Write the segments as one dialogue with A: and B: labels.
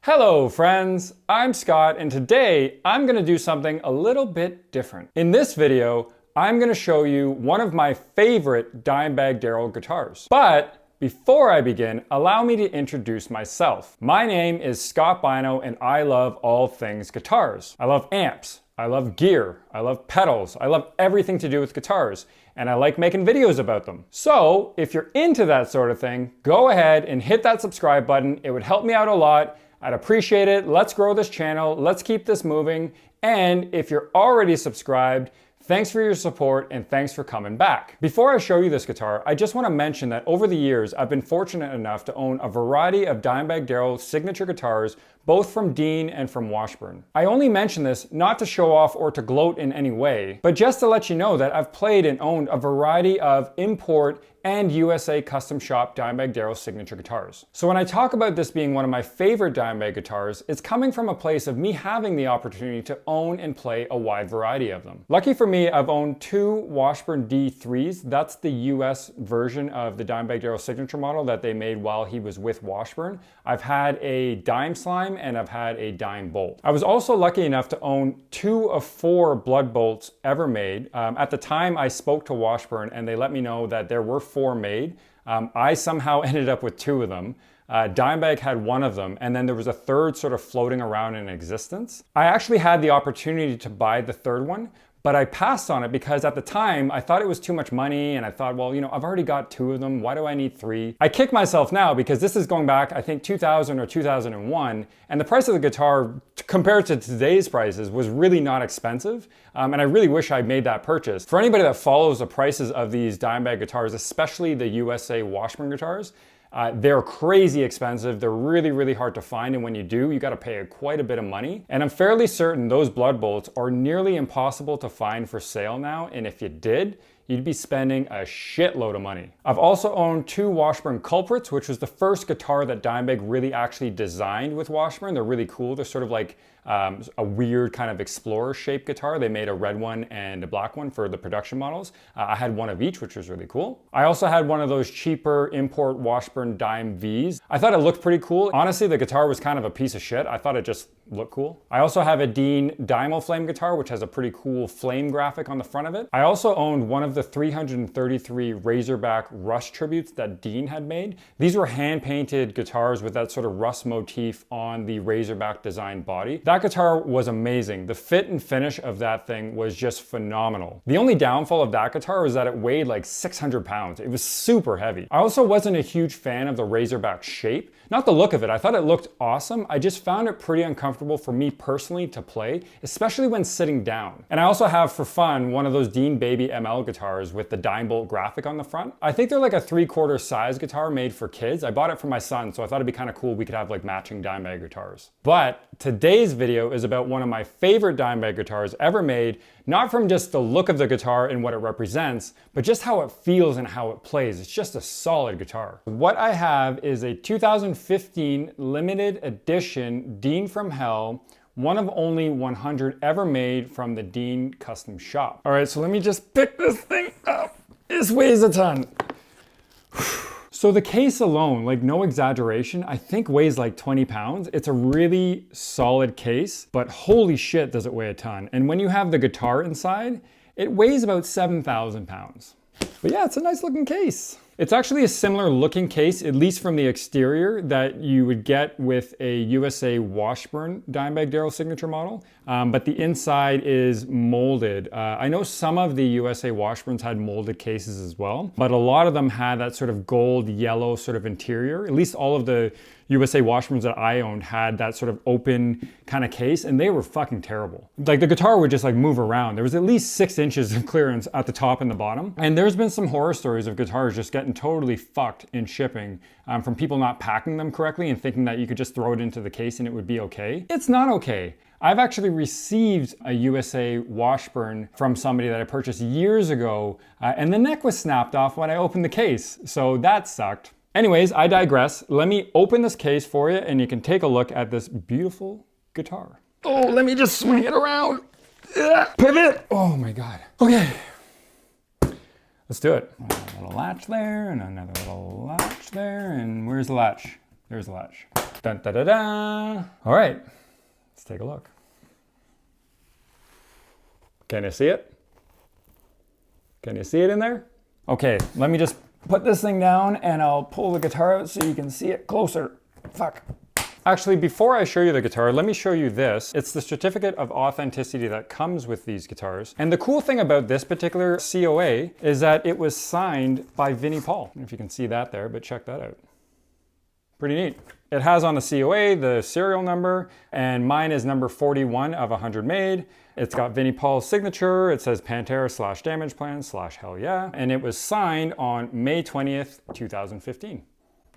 A: Hello friends, I'm Scott and today I'm going to do something a little bit different. In this video, I'm going to show you one of my favorite Dimebag Darrell guitars. But before I begin, allow me to introduce myself. My name is Scott Bino and I love all things guitars. I love amps, I love gear, I love pedals, I love everything to do with guitars, and I like making videos about them. So if you're into that sort of thing, go ahead and hit that subscribe button. It would help me out a lot. I'd appreciate it. Let's grow this channel. Let's keep this moving. And if you're already subscribed, thanks for your support and thanks for coming back. Before I show you this guitar, I just want to mention that over the years, I've been fortunate enough to own a variety of Dimebag Darrell signature guitars, both from Dean and from Washburn. I only mention this not to show off or to gloat in any way, but just to let you know that I've played and owned a variety of import and USA custom shop Dimebag Darrell signature guitars. So when I talk about this being one of my favorite Dimebag guitars, it's coming from a place of me having the opportunity to own and play a wide variety of them. Lucky for me, I've owned two Washburn D3s. That's the US version of the Dimebag Darrell signature model that they made while he was with Washburn. I've had a Dimeslime and I've had a Dimebolt. I was also lucky enough to own 2 of 4 Bloodbolts ever made. At the time I spoke to Washburn and they let me know that there were 4 made. I somehow ended up with 2 of them. Dimebag had 1 of them, and then there was a 3rd sort of floating around in existence. I actually had the opportunity to buy the 3rd one, but I passed on it because at the time I thought it was too much money and I thought, well, you know, I've already got 2 of them. Why do I need 3? I kick myself now because this is going back, I think 2000 or 2001, and the price of the guitar compared to today's prices was really not expensive. And I really wish I made that purchase. For anybody that follows the prices of these Dimebag guitars, especially the USA Washburn guitars, they're crazy expensive. They're really, really hard to find. And when you do, you got to pay quite a bit of money. And I'm fairly certain those Bloodbolts are nearly impossible to find for sale now. And if you did, you'd be spending a shitload of money. I've also owned 2 Washburn Culprits, which was the first guitar that Dimebag really actually designed with Washburn. They're really cool. They're sort of like a weird kind of explorer shaped guitar. They made a red one and a black one for the production models. I had 1 of each, which was really cool. I also had one of those cheaper import Washburn Dime Vs. I thought it looked pretty cool. Honestly, the guitar was kind of a piece of shit. I thought it just looked cool. I also have a Dean Dimeflame guitar, which has a pretty cool flame graphic on the front of it. I also owned one of the 333 Razorback Rust tributes that Dean had made. These were hand-painted guitars with that sort of rust motif on the Razorback design body. That guitar was amazing. The fit and finish of that thing was just phenomenal. The only downfall of that guitar was that it weighed like 600 pounds. It was super heavy. I also wasn't a huge fan of the Razorback shape. Not the look of it. I thought it looked awesome. I just found it pretty uncomfortable for me personally to play, especially when sitting down. And I also have, for fun, one of those Dean Baby ML guitars with the Dimebolt graphic on the front. I think they're like a 3/4 size guitar made for kids. I bought it for my son, so I thought it'd be kind of cool. We could have like matching Dimebag guitars. But today's video is about one of my favorite Dimebag guitars ever made, not from just the look of the guitar and what it represents, but just how it feels and how it plays. It's just a solid guitar. What I have is a 2015 limited edition Dean from Hell, one of only 100 ever made from the Dean custom shop. All right, so let me just pick this thing up. This weighs a ton. So the case alone, like no exaggeration, I think weighs like 20 pounds. It's a really solid case, but holy shit does it weigh a ton. And when you have the guitar inside, it weighs about 7,000 pounds. But yeah, it's a nice looking case. It's actually a similar looking case, at least from the exterior, that you would get with a USA Washburn Dimebag Darrell signature model, but the inside is molded. I know some of the USA Washburns had molded cases as well, but a lot of them had that sort of gold yellow sort of interior. At least all of the USA Washburns that I owned had that sort of open kind of case, and they were fucking terrible. Like the guitar would just like move around. There was at least 6 inches of clearance at the top and the bottom. And there's been some horror stories of guitars just getting totally fucked in shipping from people not packing them correctly and thinking that you could just throw it into the case and it would be okay. It's not okay. I've actually received a USA Washburn from somebody that I purchased years ago, and the neck was snapped off when I opened the case, so that sucked. Anyways, I digress. Let me open this case for you and you can take a look at this beautiful guitar. Oh, let me just swing it around. Pivot. Oh my God. Okay. Let's do it. A little latch there and another little latch there. And where's the latch? There's the latch. Dun, da, da, da. All right, let's take a look. Can you see it? Can you see it in there? Okay, let me just put this thing down and I'll pull the guitar out so you can see it closer. Fuck. Actually, before I show you the guitar, let me show you this. It's the certificate of authenticity that comes with these guitars. And the cool thing about this particular COA is that it was signed by Vinnie Paul. I don't know if you can see that there, but check that out. Pretty neat. It has on the COA the serial number, and mine is number 41 of 100 made. It's got Vinnie Paul's signature. It says Pantera/Damage Plan/Hell Yeah. And it was signed on May 20th, 2015.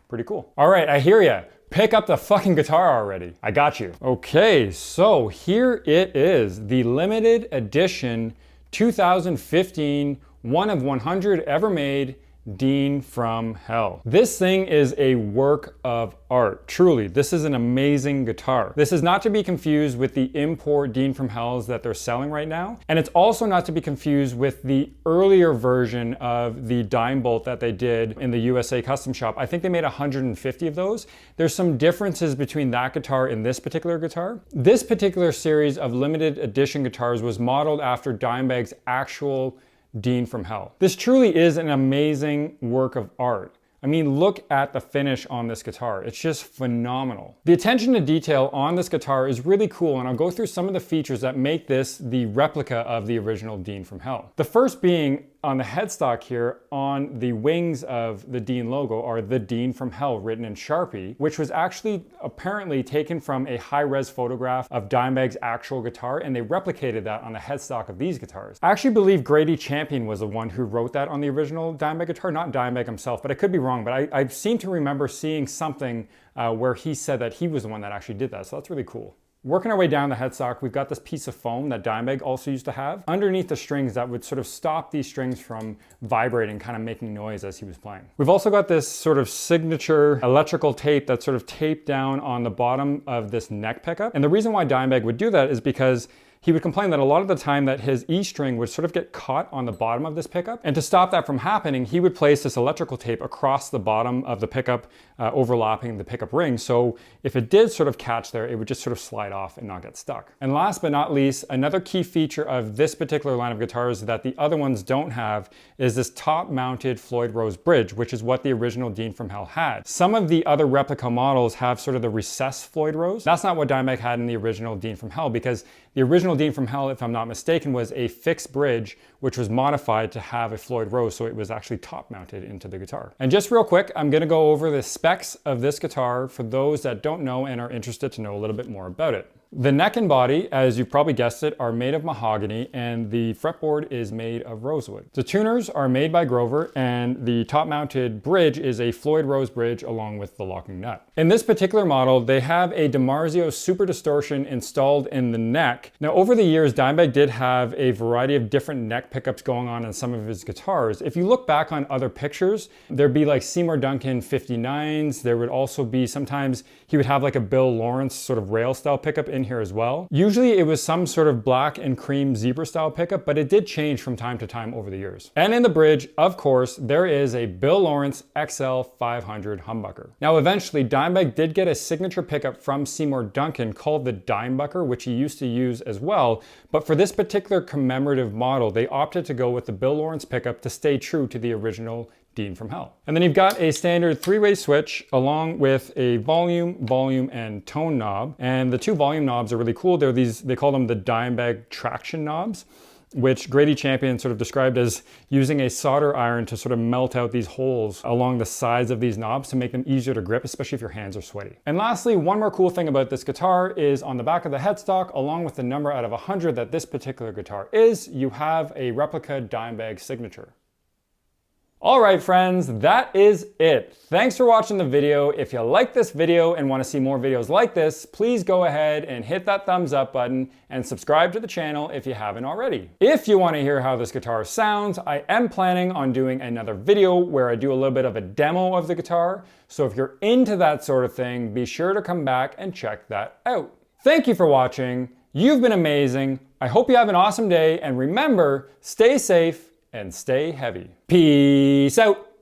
A: Pretty cool. All right, I hear ya. Pick up the fucking guitar already. I got you. Okay, so here it is. The limited edition 2015 one of 100 ever made Dean from Hell. This thing is a work of art. Truly, this is an amazing guitar. This is not to be confused with the import Dean from Hells that they're selling right now. And it's also not to be confused with the earlier version of the Dimebolt that they did in the USA custom shop. I think they made 150 of those. There's some differences between that guitar and this particular guitar. This particular series of limited edition guitars was modeled after Dimebag's actual Dean from Hell. This truly is an amazing work of art. I mean, look at the finish on this guitar. It's just phenomenal. The attention to detail on this guitar is really cool, and I'll go through some of the features that make this the replica of the original Dean from Hell. The first being on the headstock here, on the wings of the Dean logo are the Dean from Hell written in Sharpie, which was actually apparently taken from a high-res photograph of Dimebag's actual guitar, and they replicated that on the headstock of these guitars. I actually believe Grady Champion was the one who wrote that on the original Dimebag guitar, not Dimebag himself, but I could be wrong, but I seem to remember seeing something where he said that he was the one that actually did that, so that's really cool. Working our way down the headstock, we've got this piece of foam that Dimebag also used to have underneath the strings that would sort of stop these strings from vibrating, kind of making noise as he was playing. We've also got this sort of signature electrical tape that's sort of taped down on the bottom of this neck pickup. And the reason why Dimebag would do that is because he would complain that a lot of the time that his E string would sort of get caught on the bottom of this pickup. And to stop that from happening, he would place this electrical tape across the bottom of the pickup, overlapping the pickup ring. So if it did sort of catch there, it would just sort of slide off and not get stuck. And last but not least, another key feature of this particular line of guitars that the other ones don't have is this top-mounted Floyd Rose bridge, which is what the original Dean from Hell had. Some of the other replica models have sort of the recessed Floyd Rose. That's not what Dimebag had in the original Dean from Hell, because the original Dean from Hell, if I'm not mistaken, was a fixed bridge, which was modified to have a Floyd Rose, so it was actually top mounted into the guitar. And just real quick, I'm gonna go over the specs of this guitar for those that don't know and are interested to know a little bit more about it. The neck and body, as you've probably guessed it, are made of mahogany, and the fretboard is made of rosewood. The tuners are made by Grover, and the top-mounted bridge is a Floyd Rose bridge along with the locking nut. In this particular model, they have a DiMarzio Super Distortion installed in the neck. Now, over the years, Dimebag did have a variety of different neck pickups going on in some of his guitars. If you look back on other pictures, there'd be like Seymour Duncan 59s. There would also be, sometimes he would have like a Bill Lawrence sort of rail style pickup in here as well. Usually it was some sort of black and cream zebra style pickup, but it did change from time to time over the years. And in the bridge, of course, there is a Bill Lawrence XL 500 humbucker. Now, eventually, Dimebag did get a signature pickup from Seymour Duncan called the Dimebucker, which he used to use as well. But for this particular commemorative model, they opted to go with the Bill Lawrence pickup to stay true to the original Dean from Hell. And then you've got a standard three-way switch along with a volume, and tone knob. And the two volume knobs are really cool. They're these, they call them the Dimebag traction knobs, which Grady Champion sort of described as using a solder iron to sort of melt out these holes along the sides of these knobs to make them easier to grip, especially if your hands are sweaty. And lastly, one more cool thing about this guitar is on the back of the headstock, along with the number out of 100 that this particular guitar is, you have a replica Dimebag signature. All right, friends, that is it. Thanks for watching the video. If you like this video and want to see more videos like this, please go ahead and hit that thumbs up button and subscribe to the channel if you haven't already. If you want to hear how this guitar sounds, I am planning on doing another video where I do a little bit of a demo of the guitar. So if you're into that sort of thing, be sure to come back and check that out. Thank you for watching. You've been amazing. I hope you have an awesome day, and remember, stay safe and stay heavy. Peace out.